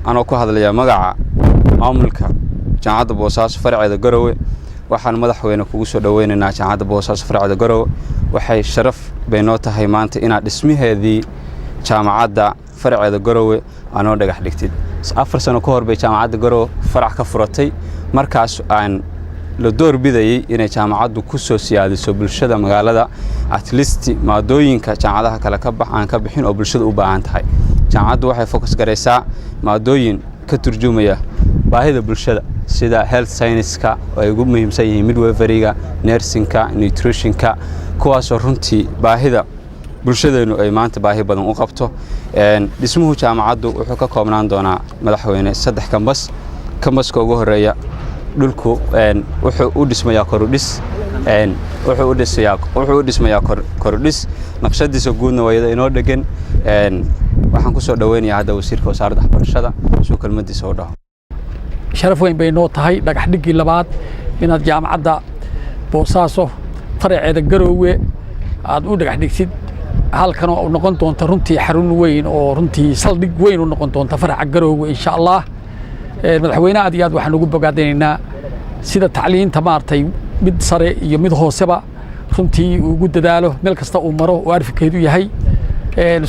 أنا ku hadlayaa magaca maamulka jaamacadda Boosaaso farceeda Garowe waxaan madaxweyne kugu soo dhaweynaynaa jaamacadda Boosaaso farceeda Garowe waxay sharaf beeno tahay maanta inaad dhismaheedii jaamacadda farceeda Garowe aanoo dhagax dhigtid 4 sano ka hor bay jaamacadda Garowe farac ka furatay markaas aan la door bidayay inay jaamacaddu ku soo siyaadiso bulshada magaalada at least maadooyinka jaamacadaha kala ka baxaan ka bixin oo bulshada u baahan tahay jaamacaddu waxay focus gareysaa maadooyin ka turjumaya baahida bulshada sida health science-ka oo ay ugu muhiimsan yihiin midwifery-ga nursing-ka nutrition-ka kuwaas oo runtii baahida bulshadeenu ay maanta baahi badan u qabto dhismuhu jaamacaddu wuxuu ka koobnaan doonaa madaxweyne 3 kambaska ugu horeeya dhulku wuxuu u dhismayaa korudhis wuxuu u dhismayaa korudhis naqshadiisa guudna wayada inoo dhagan waxaan ku soo dhaweynayaa hadda wasiirka wasaaradda waxbarashada soo kalmadiisa oo dhaho sharaf weyn bay noo tahay dhagax dhigii labaad inaad jaamacadda Boosaaso farceeda Garowe aad u dhagax dhigsid halkan oo noqon doonta runtii xarun weyn oo runtii saldhig weyn u noqon doonta farca Garowe insha Allah madaxweynaha aad iyo aad waxaan ugu bogaadinaynaa sida tacliinta maartay mid sare iyo mid hooseba runtii ugu dadaalo meel kasta uu maro oo arfikeedu yahay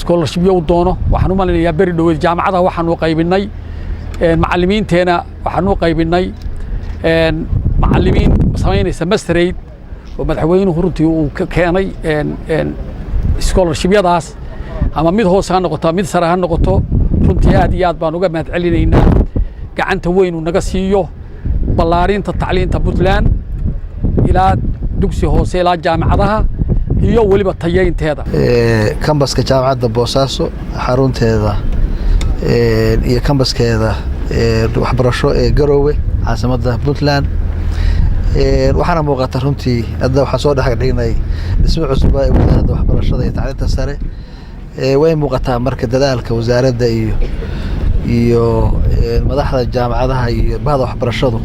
scholarship uu doono waxaan u maleynayaa bari dhaweyd jaamacadaha waxaan u qaybinay macallimiinteena waxaan u qaybinay macallimiin sameynaysa mastered oo madaxweynuhu runtii uu ka keenay scholarship-yadaas ama mid hoos ha noqoto mid sare ha noqoto runtii aad iyo aad baan uga mahad celinaynaa gacanta weyn uu naga siiyo ballaarinta tacliinta Puntland ilaa dugsi hoose ilaa jaamacadaha iyo waliba tayeynteeda kambaska jaamacadda Boosaaso xarunteeda iyo kambaskeeda waxbarasho ee Garowe caasimadda Puntland waxaana muuqata runtii hadda waxa soo dhaxdhignay dhismo cusub ee wasaaradda waxbarashada iyo tacliinta sare way muuqataa marka dadaalka wasaaradda iyo madaxda jaamacadaha iyo bahda waxbarashadu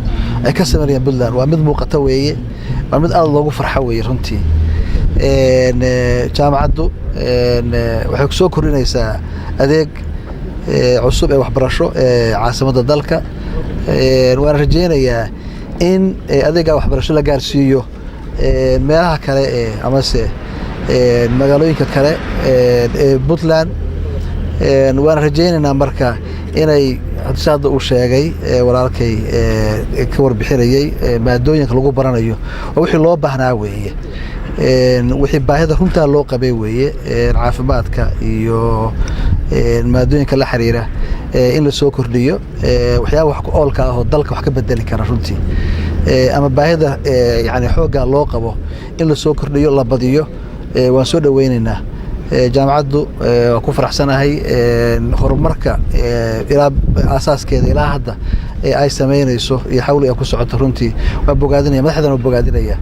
ay ka sameeyeen Puntland waa mid muuqata weeye waa mid aad loogu farxo weeye runtii jaamacaddu waxay ku soo korinaysaa adeeg cusub ee waxbarasho ee caasimadda dalka waan rajaynayaa in adeega waxbarasho la gaarsiiyo meelaha kale amase magaalooyinka kale ee Puntland waan rajaynaynaa marka inay hadda uu sheegay walaalkay ka warbixinayay maadooyinka lagu baranayo wixii loo baahnaa weeye wixii baahida runta loo qabay weeye caafimaadka iyo maadooyinka la xiriira in la soo kordhiyo waxyaabo wax ku oolka ah oo dalka wax ka bedeli kara runtii ama baahida yani xooga loo qabo in la soo kordhiyo la badiyo waan soo dhaweynaynaa jaamacaddu ku faraxsanahay horumarka ilaa asaaskeeda ilaa hadda ay sameynayso iyo xawli ay ku socoto runtii waa bogaadinaya madaxdana bogaadinaya